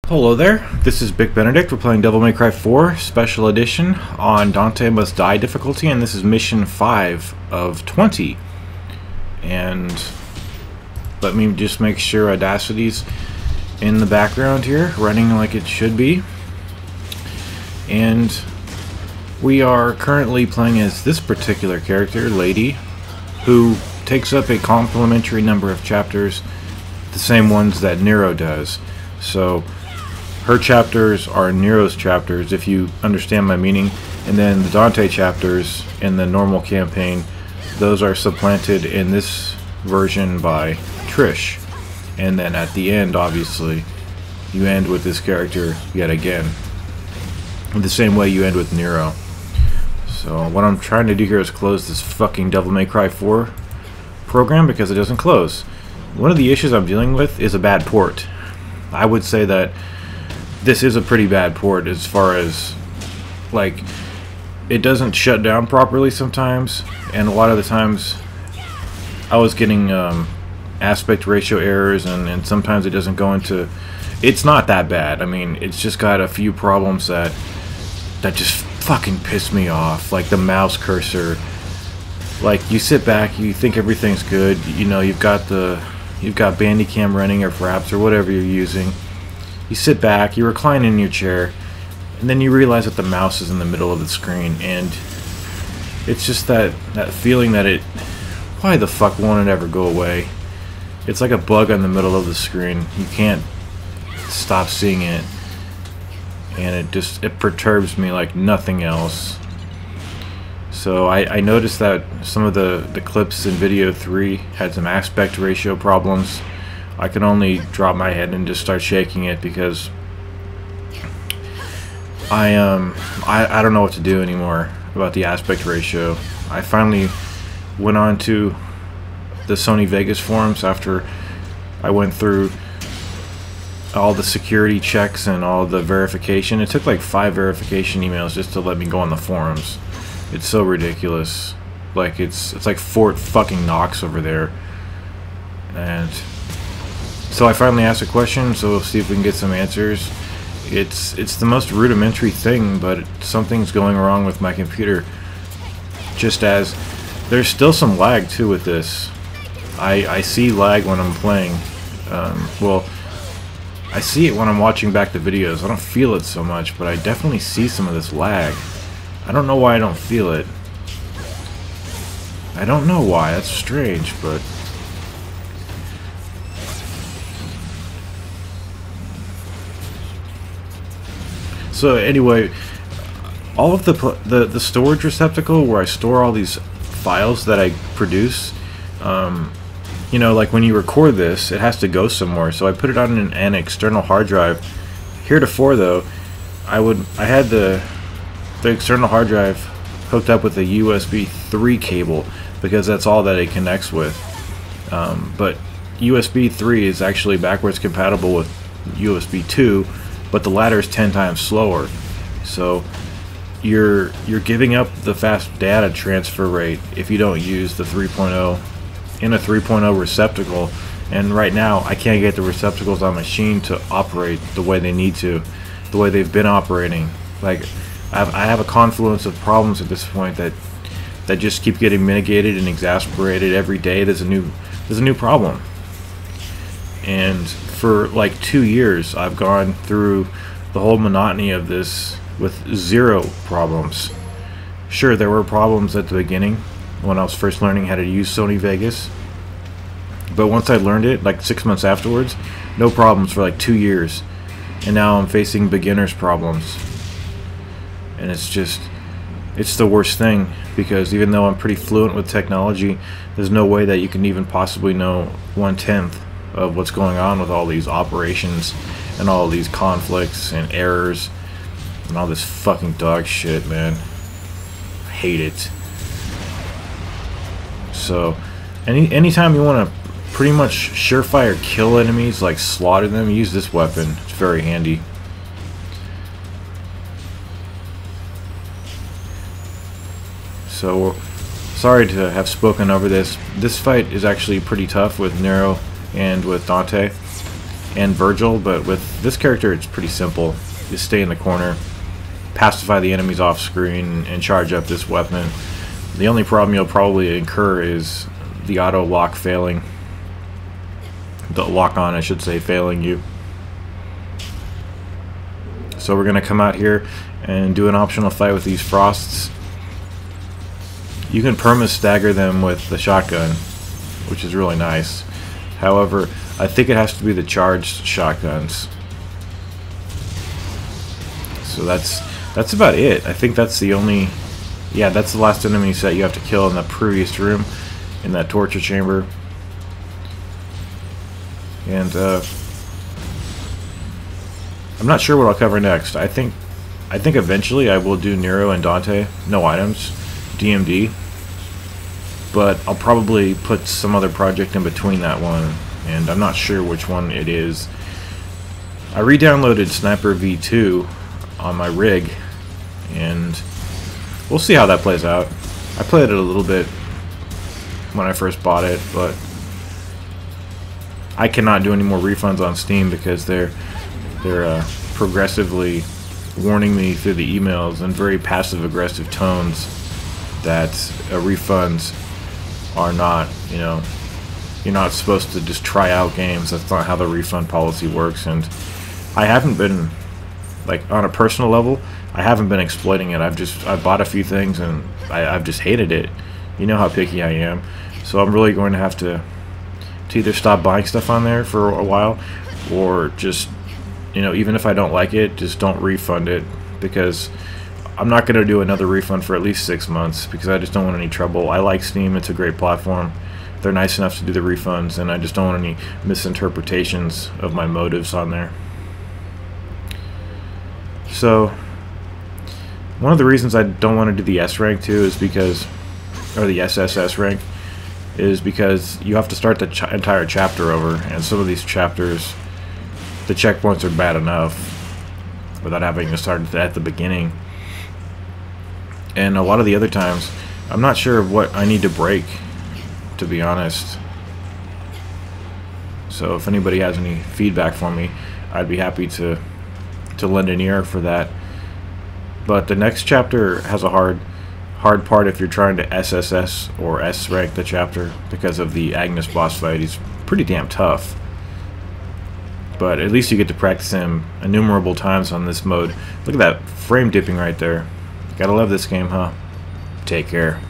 Hello there, this is Big Benedict. We're playing Devil May Cry 4 Special Edition on Dante Must Die difficulty, and this is mission 5 of 20. And let me just make sure Audacity's in the background here, running like it should be. And we are currently playing as this particular character, Lady, who takes up a complementary number of chapters, the same ones that Nero does. So her chapters are Nero's chapters, if you understand my meaning, and then the Dante chapters in the normal campaign, those are supplanted in this version by Trish. And then at the end, obviously, you end with this character yet again, the same way you end with Nero. So what I'm trying to do here is close this fucking Devil May Cry 4 program because it doesn't close. One of the issues I'm dealing with is a bad port. I would say that this is a pretty bad port as far as, like, it doesn't shut down properly sometimes, and a lot of the times I was getting aspect ratio errors, and sometimes it doesn't go into, it's not that bad. I mean, it's just got a few problems that just fucking piss me off, like the mouse cursor. Like, you sit back, you think everything's good, you know, you've got Bandicam running or Fraps or whatever you're using. You sit back, you recline in your chair, and then you realize that the mouse is in the middle of the screen, and it's just that feeling that why the fuck won't it ever go away? It's like a bug on the middle of the screen. You can't stop seeing it, and it perturbs me like nothing else. So I noticed that some of the clips in video 3 had some aspect ratio problems. I can only drop my head and just start shaking it because I don't know what to do anymore about the aspect ratio. I finally went on to the Sony Vegas forums after I went through all the security checks and all the verification. It took like 5 verification emails just to let me go on the forums. It's so ridiculous. Like, it's like Fort fucking Knox over there. And so I finally asked a question, so we'll see if we can get some answers. It's the most rudimentary thing, but something's going wrong with my computer. Just as there's still some lag too with this. I see lag when I'm playing. Well, I see it when I'm watching back the videos. I don't feel it so much, but I definitely see some of this lag. I don't know why I don't feel it. I don't know why. That's strange, but so anyway, all of the storage receptacle where I store all these files that I produce, you know, like when you record this, it has to go somewhere. So I put it on an external hard drive. Heretofore, though, I had the external hard drive hooked up with a USB 3 cable because that's all that it connects with. But USB 3 is actually backwards compatible with USB 2. But the latter is 10 times slower, so you're giving up the fast data transfer rate if you don't use the 3.0 in a 3.0 receptacle. And right now I can't get the receptacles on my machine to operate the way they need to, the way they've been operating. Like, I have a confluence of problems at this point that just keep getting mitigated and exasperated every day. There's a new problem. And for like 2 years I've gone through the whole monotony of this with 0 problems. Sure, there were problems at the beginning when I was first learning how to use Sony Vegas, but once I learned it, like 6 months afterwards, no problems for like 2 years. And now I'm facing beginner's problems, and it's the worst thing, because even though I'm pretty fluent with technology, there's no way that you can even possibly know 1/10 of what's going on with all these operations and all these conflicts and errors and all this fucking dog shit, man. I hate it. So anytime you want to pretty much surefire kill enemies, like slaughter them, use this weapon. It's very handy. So sorry to have spoken over this. This fight is actually pretty tough with Nero and with Dante, and Virgil, but with this character it's pretty simple. Just stay in the corner, pacify the enemies off screen, and charge up this weapon. The only problem you'll probably incur is the auto lock failing. The lock on, I should say, failing you. So we're going to come out here and do an optional fight with these frosts. You can perma-stagger them with the shotgun, which is really nice. However, I think it has to be the charged shotguns. So that's about it. I think that's the only... Yeah, that's the last enemy set you have to kill in the previous room, in that torture chamber. And I'm not sure what I'll cover next. I think eventually I will do Nero and Dante, no items, DMD. But I'll probably put some other project in between that one, and I'm not sure which one it is. I re-downloaded Sniper V2 on my rig, and we'll see how that plays out. I played it a little bit when I first bought it, but I cannot do any more refunds on Steam because they're progressively warning me through the emails in very passive-aggressive tones that refunds are not, you know, you're not supposed to just try out games. That's not how the refund policy works, and I haven't been, like, on a personal level, I haven't been exploiting it. I've bought a few things and I've just hated it. You know how picky I am. So I'm really going to have to either stop buying stuff on there for a while, or just, you know, even if I don't like it, just don't refund it, because I'm not going to do another refund for at least 6 months, because I just don't want any trouble. I like Steam. It's a great platform. They're nice enough to do the refunds, and I just don't want any misinterpretations of my motives on there. So one of the reasons I don't want to do the S rank too is because, or the SSS rank, is because you have to start the entire chapter over, and some of these chapters, the checkpoints are bad enough without having to start at the beginning. And a lot of the other times, I'm not sure of what I need to break, to be honest. So if anybody has any feedback for me, I'd be happy to lend an ear for that. But the next chapter has a hard part if you're trying to SSS or S rank the chapter, because of the Agnes boss fight. He's pretty damn tough. But at least you get to practice him innumerable times on this mode. Look at that frame dipping right there. Gotta love this game, huh? Take care.